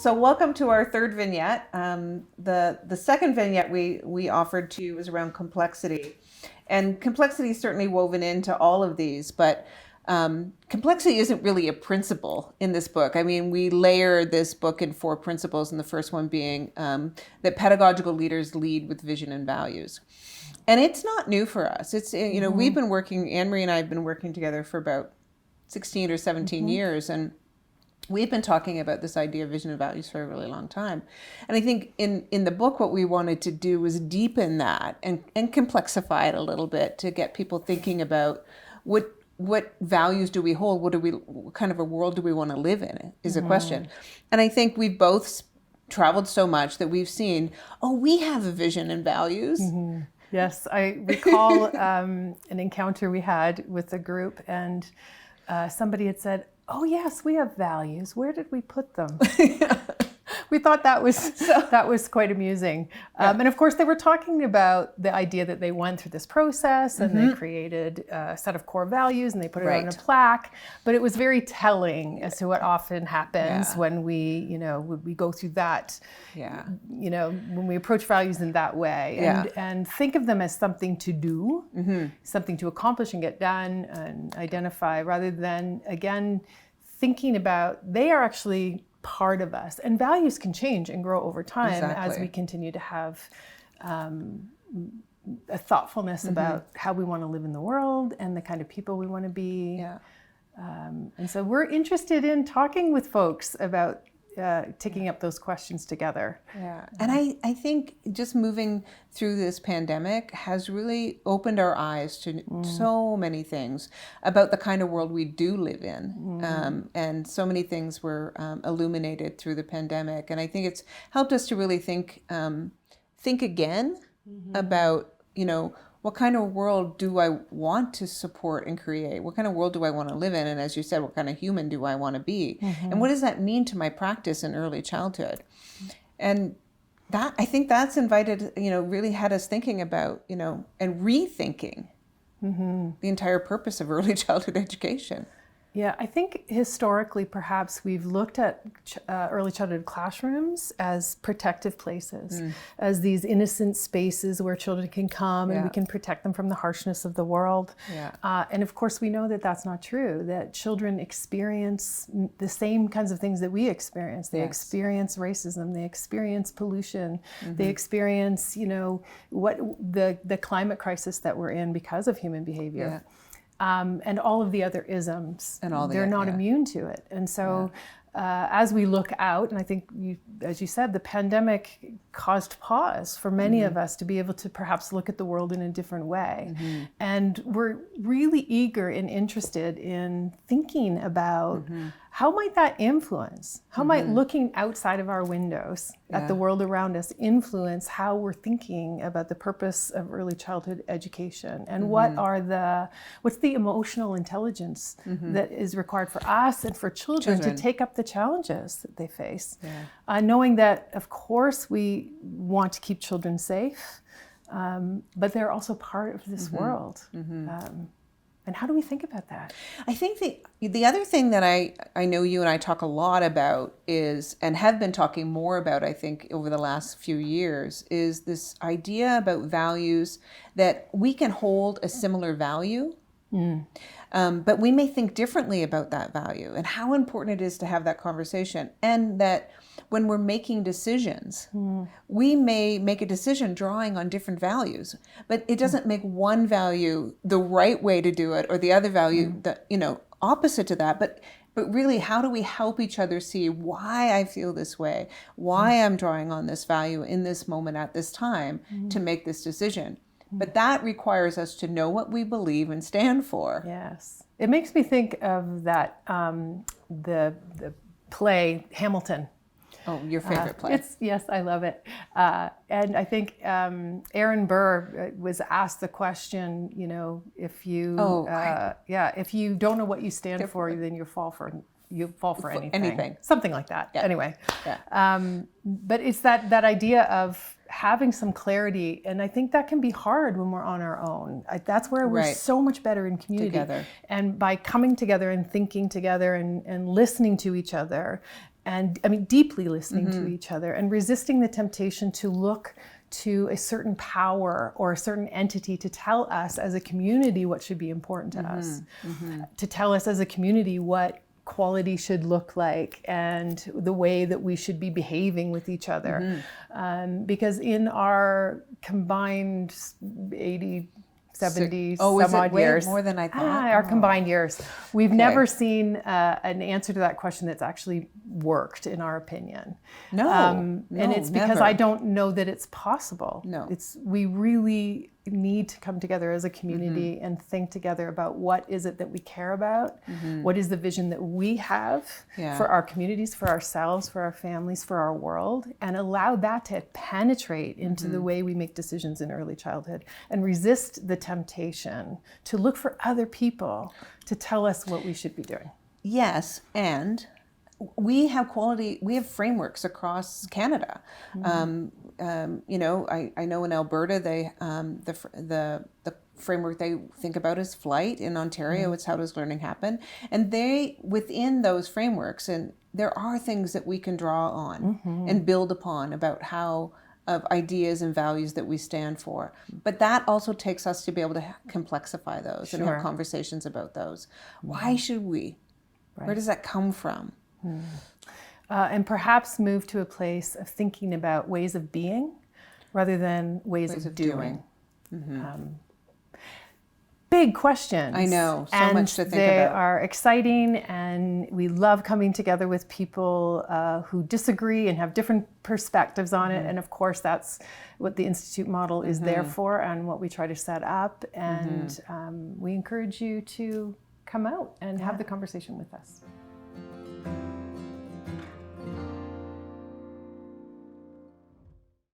So welcome to our third vignette. The second vignette we offered to you was around complexity. And complexity is certainly woven into all of these, but complexity isn't really a principle in this book. I mean, we layer this book in 4 principles, and the first one being that pedagogical leaders lead with vision and values. And it's not new for us. It's, we've been working, Anne-Marie and I have been working together for about 16 or 17 years, and we've been talking about this idea of vision and values for a really long time. And I think in the book, what we wanted to do was deepen that and complexify it a little bit to get people thinking about what values do we hold? What kind of a world do we want to live in is a question. And I think we've both traveled so much that we've seen, we have a vision and values. Yes, I recall an encounter we had with a group, and somebody had said, "Oh yes, we have values. Where did we put them?" We thought that was quite amusing. And of course, they were talking about the idea that they went through this process and they created a set of core values and they put it on a plaque. But it was very telling as to what often happens when we go through that, when we approach values in that way and think of them as something to do, something to accomplish and get done and identify, rather than, again, thinking about they are actually part of us, and values can change and grow over time as we continue to have a thoughtfulness about how we want to live in the world and the kind of people we want to be. And so we're interested in talking with folks about taking up those questions together. And I think just moving through this pandemic has really opened our eyes to so many things about the kind of world we do live in. And so many things were illuminated through the pandemic. And I think it's helped us to really think again about, what kind of world do I want to support and create? What kind of world do I want to live in? And as you said, what kind of human do I want to be? And what does that mean to my practice in early childhood? And that, I think that's invited, really had us thinking about, and rethinking the entire purpose of early childhood education. Yeah, I think historically, perhaps we've looked at early childhood classrooms as protective places, as these innocent spaces where children can come and we can protect them from the harshness of the world. And of course, we know that that's not true, that children experience the same kinds of things that we experience. They experience racism, they experience pollution, they experience, what the climate crisis that we're in because of human behavior. And all of the other isms, and they're not immune to it. And so as we look out, and I think, as you said, the pandemic caused pause for many of us to be able to perhaps look at the world in a different way. And we're really eager and interested in thinking about how might that influence, how might looking outside of our windows at the world around us influence how we're thinking about the purpose of early childhood education, and what's the emotional intelligence that is required for us and for children to take up the challenges that they face. Knowing that, of course, we want to keep children safe, but they're also part of this world. And how do we think about that? I think the other thing that I know you and I talk a lot about is, and have been talking more about, I think, over the last few years, is this idea about values, that we can hold a similar value, but we may think differently about that value, and how important it is to have that conversation. And that when we're making decisions, we may make a decision drawing on different values, but it doesn't make one value the right way to do it, or the other value that, opposite to that. But really, how do we help each other see why I feel this way, why I'm drawing on this value in this moment at this time to make this decision? But that requires us to know what we believe and stand for. Yes. It makes me think of that, the play Hamilton. Oh, your favorite play. Yes, I love it. And I think Aaron Burr was asked the question, if you if you don't know what you stand for, then you fall for anything. Something like that. Anyway. But it's that idea of having some clarity, and I think that can be hard when we're on our own. That's where we're so much better in community. Together. And by coming together and thinking together and listening to each other, and I mean, deeply listening to each other and resisting the temptation to look to a certain power or a certain entity to tell us as a community what should be important to us, to tell us as a community what quality should look like and the way that we should be behaving with each other. Because in our combined 80, 70 some odd years. More than I thought? Our combined years. We've never seen an answer to that question that's actually worked, in our opinion. No, and it's because never. I don't know that it's possible. No. We really need to come together as a community and think together about what is it that we care about, what is the vision that we have for our communities, for ourselves, for our families, for our world, and allow that to penetrate into the way we make decisions in early childhood, and resist the temptation to look for other people to tell us what we should be doing. Yes, and we have frameworks across Canada. You know, I know in Alberta, they the framework they think about is flight. In Ontario, it's how does learning happen? And within those frameworks, and there are things that we can draw on and build upon about of ideas and values that we stand for. But that also takes us to be able to complexify those and have conversations about those. Why should we? Where does that come from? And perhaps move to a place of thinking about ways of being rather than ways of doing. Big questions. I know, so much to think about. They are exciting, and we love coming together with people who disagree and have different perspectives on it. And of course, that's what the Institute model is there for and what we try to set up. And we encourage you to come out and have the conversation with us.